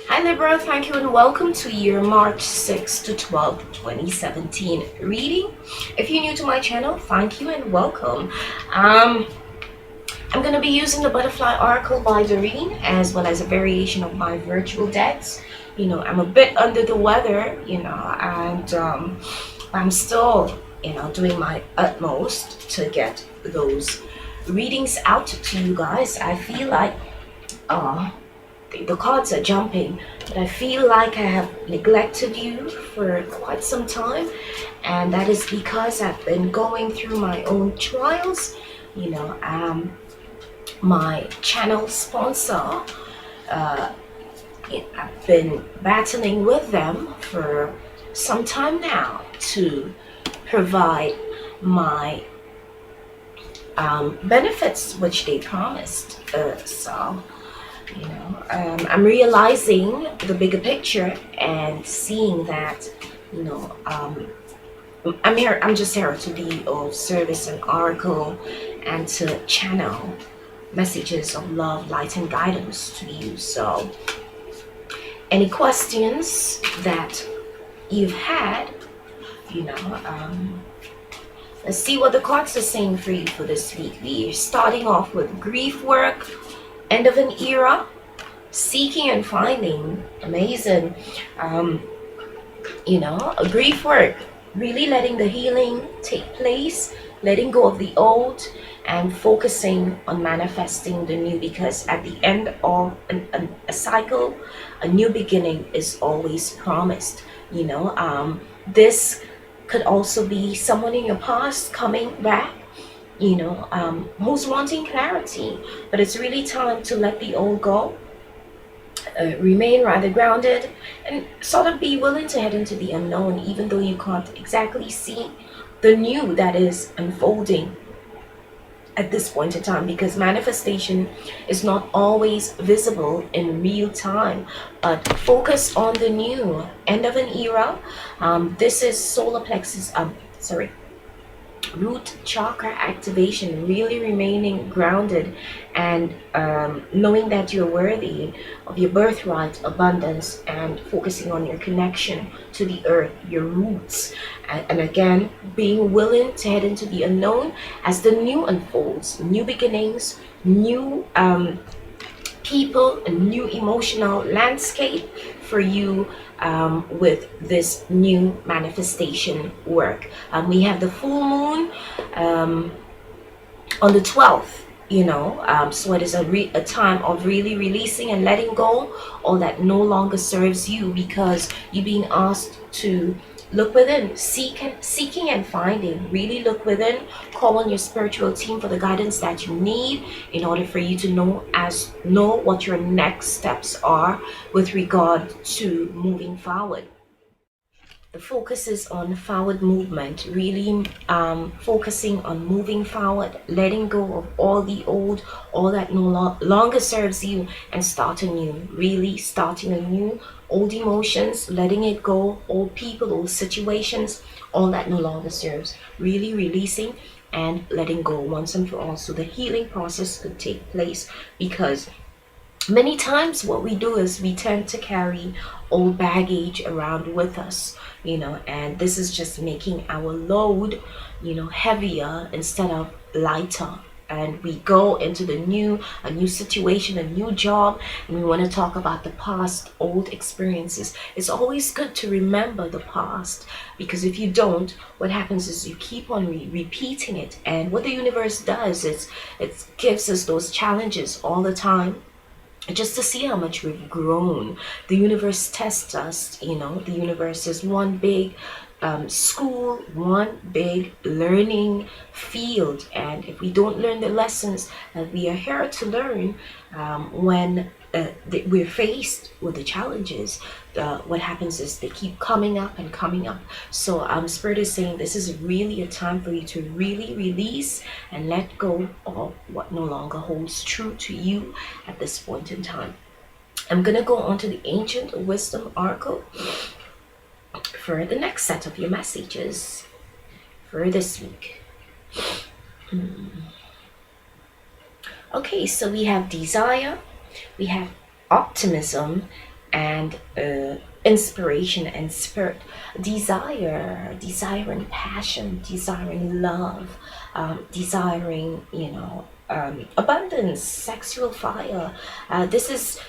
Hi Libra, thank you and welcome to your March 6th to 12th, 2017 reading. If you're new to my channel, thank you and welcome. I'm going to be using the Butterfly Oracle by Doreen as well as a variation of my virtual decks. I'm a bit under the weather, and I'm still, doing my utmost to get those readings out to you guys. I feel like uh, the cards are jumping, but I feel like I have neglected you for quite some time, and that is because I've been going through my own trials. My channel sponsor, uh, I've been battling with them for some time now to provide my benefits which they promised. I'm realizing the bigger picture and seeing that, I'm just here to be of service and oracle and to channel messages of love, light, and guidance to you. So, any questions that you've had, you know, um, let's see what the cards are saying for you for this week. We're starting off with grief work, end of an era, seeking and finding. Amazing. A grief work, really letting the healing take place, letting go of the old and focusing on manifesting the new, because at the end of a cycle, a new beginning is always promised. This could also be someone in your past coming back, who's wanting clarity, but it's really time to let the old go, remain rather grounded, and sort of be willing to head into the unknown, even though you can't exactly see the new that is unfolding at this point in time, because manifestation is not always visible in real time. But focus on the new, end of an era. This is solar plexus, root chakra activation, really remaining grounded and knowing that you're worthy of your birthright abundance, and focusing on your connection to the earth, your roots, and again being willing to head into the unknown as the new unfolds, new beginnings, new people, a new emotional landscape for you, with this new manifestation work. We have the full moon on the 12th. So it is a time of really releasing and letting go all that no longer serves you, because you're being asked to look within, seeking and finding. Really look within, call on your spiritual team for the guidance that you need in order for you to know what your next steps are with regard to moving forward. The focus is on forward movement, really focusing on moving forward, letting go of all the old, all that no longer serves you, and starting new, really starting anew. Old emotions, letting it go, old people, old situations, all that no longer serves, really releasing and letting go once and for all, so the healing process could take place. Because many times what we do is we tend to carry old baggage around with us, and this is just making our load, heavier instead of lighter. And we go into a new situation, a new job, and we want to talk about the past, old experiences. It's always good to remember the past, because if you don't, what happens is you keep on repeating it. And what the universe does is it gives us those challenges all the time, just to see how much we've grown. The universe tests us. The universe is one big school, one big learning field, and if we don't learn the lessons that we are here to learn, when we're faced with the challenges, what happens is they keep coming up and coming up. So Spirit is saying this is really a time for you to really release and let go of what no longer holds true to you at this point in time. I'm going to go on to the Ancient Wisdom Oracle for the next set of your messages for this week. Okay, so we have desire, we have optimism, and inspiration and spirit, desiring passion, desiring love, desiring, abundance, sexual fire. This is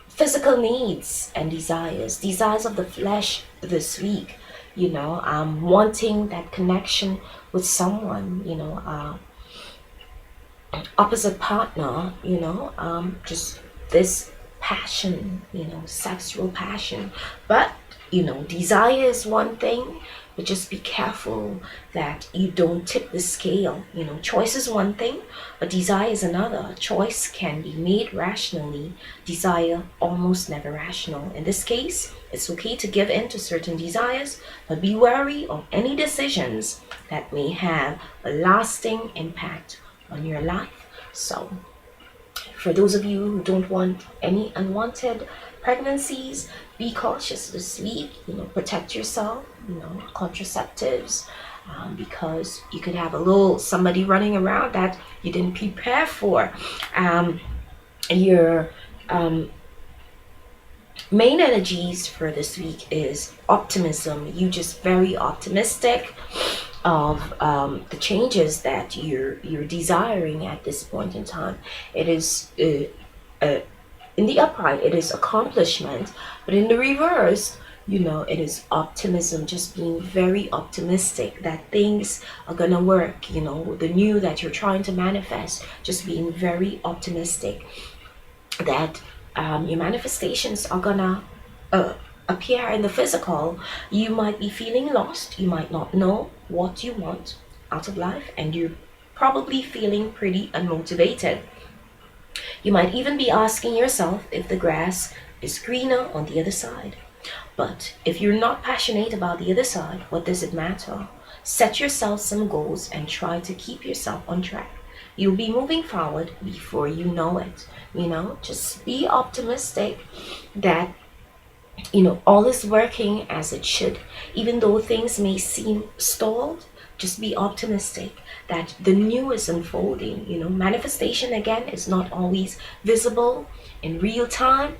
physical needs and desires of the flesh this week. Wanting that connection with someone, opposite partner, just this passion, sexual passion. But, desire is one thing, but just be careful that you don't tip the scale. Choice is one thing, but desire is another. Choice can be made rationally, desire almost never rational. In this case, it's okay to give in to certain desires, but be wary of any decisions that may have a lasting impact on your life. So, for those of you who don't want any unwanted pregnancies, be cautious this week. Protect yourself. Contraceptives, because you could have a little somebody running around that you didn't prepare for. Your main energies for this week is optimism. You just very optimistic of the changes that you're desiring at this point in time. It is in the upright, it is accomplishment, but in the reverse, it is optimism. Just being very optimistic that things are gonna work. The new that you're trying to manifest. Just being very optimistic that your manifestations are gonna appear in the physical. You might be feeling lost. You might not know what you want out of life, and you're probably feeling pretty unmotivated. You might even be asking yourself if the grass is greener on the other side. But if you're not passionate about the other side, what does it matter? Set yourself some goals and try to keep yourself on track. You'll be moving forward before you know it. Just be optimistic that all is working as it should. Even though things may seem stalled, just be optimistic that the new is unfolding. Manifestation again is not always visible in real time,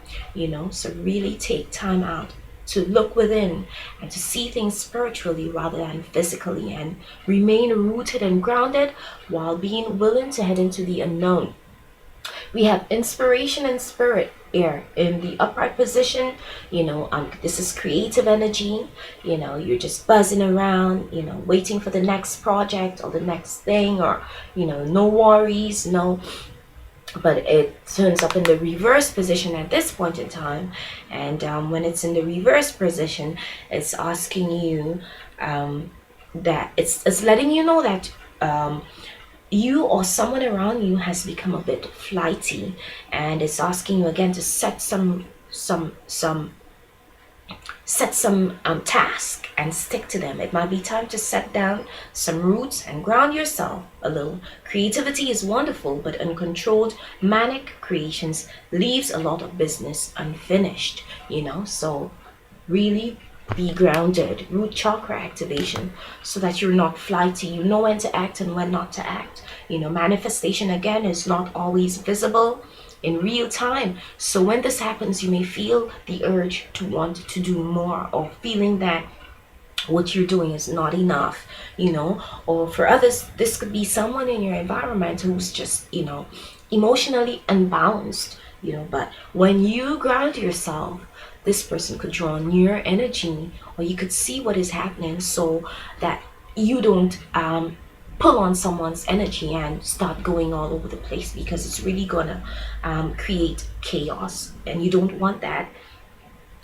so really take time out to look within and to see things spiritually rather than physically, and remain rooted and grounded while being willing to head into the unknown. We have inspiration and spirit here in the upright position. This is creative energy. You're just buzzing around, waiting for the next project or the next thing, or no worries, no. But it turns up in the reverse position at this point in time, and when it's in the reverse position, it's asking you that it's letting you know that you or someone around you has become a bit flighty, and it's asking you again to set some task and stick to them. It might be time to set down some roots and ground yourself a little. Creativity is wonderful, but uncontrolled manic creations leaves a lot of business unfinished. So really be grounded. Root chakra activation, so that you're not flighty. You know when to act and when not to act. Manifestation again is not always visible in real time. So when this happens, you may feel the urge to want to do more, or feeling that what you're doing is not enough, or for others, this could be someone in your environment who's just, emotionally unbalanced, but when you ground yourself, this person could draw on your energy, or you could see what is happening, so that you don't pull on someone's energy and start going all over the place, because it's really gonna create chaos, and you don't want that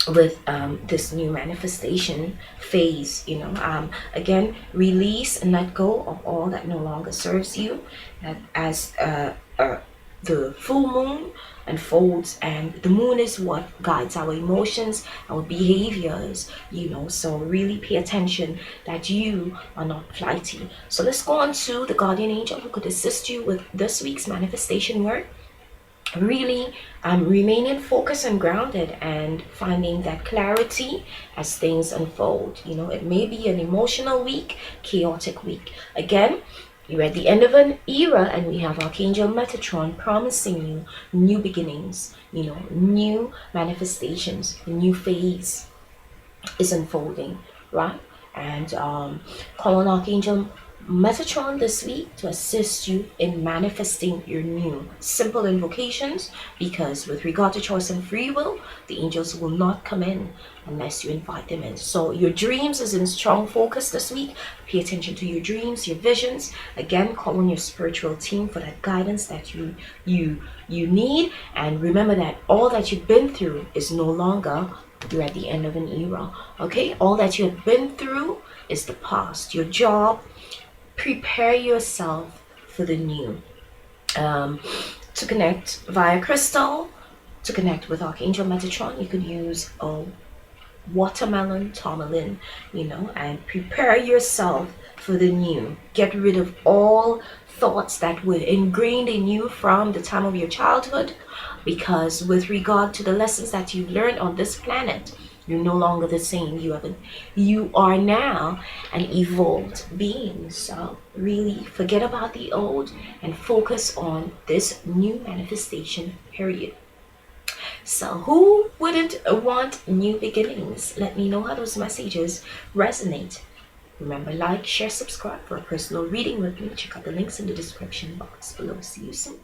with this new manifestation phase. Again, release and let go of all that no longer serves you, as the full moon unfolds, and the moon is what guides our emotions, our behaviors, so really pay attention that you are not flighty. So let's go on to the guardian angel who could assist you with this week's manifestation work. Really remaining focused and grounded, and finding that clarity as things unfold. It may be an emotional week, chaotic week. Again, You're at the end of an era, and we have Archangel Metatron promising you new beginnings, new manifestations, a new phase is unfolding, right? And call on Archangel Metatron this week to assist you in manifesting your new simple invocations, because with regard to choice and free will, the angels will not come in unless you invite them in. So your dreams is in strong focus this week. Pay attention to your dreams, your visions. Again, call on your spiritual team for that guidance that you need. And remember that all that you've been through is no longer, you're at the end of an era. Okay, all that you have been through is the past. Your job, prepare yourself for the new. To connect via crystal, to connect with Archangel Metatron, you could use a watermelon tourmaline, and prepare yourself for the new. Get rid of all thoughts that were ingrained in you from the time of your childhood, because with regard to the lessons that you've learned on this planet, you're no longer the same. You are now an evolved being. So really forget about the old and focus on this new manifestation period. So who wouldn't want new beginnings? Let me know how those messages resonate. Remember, like, share, subscribe for a personal reading with me. Check out the links in the description box below. See you soon.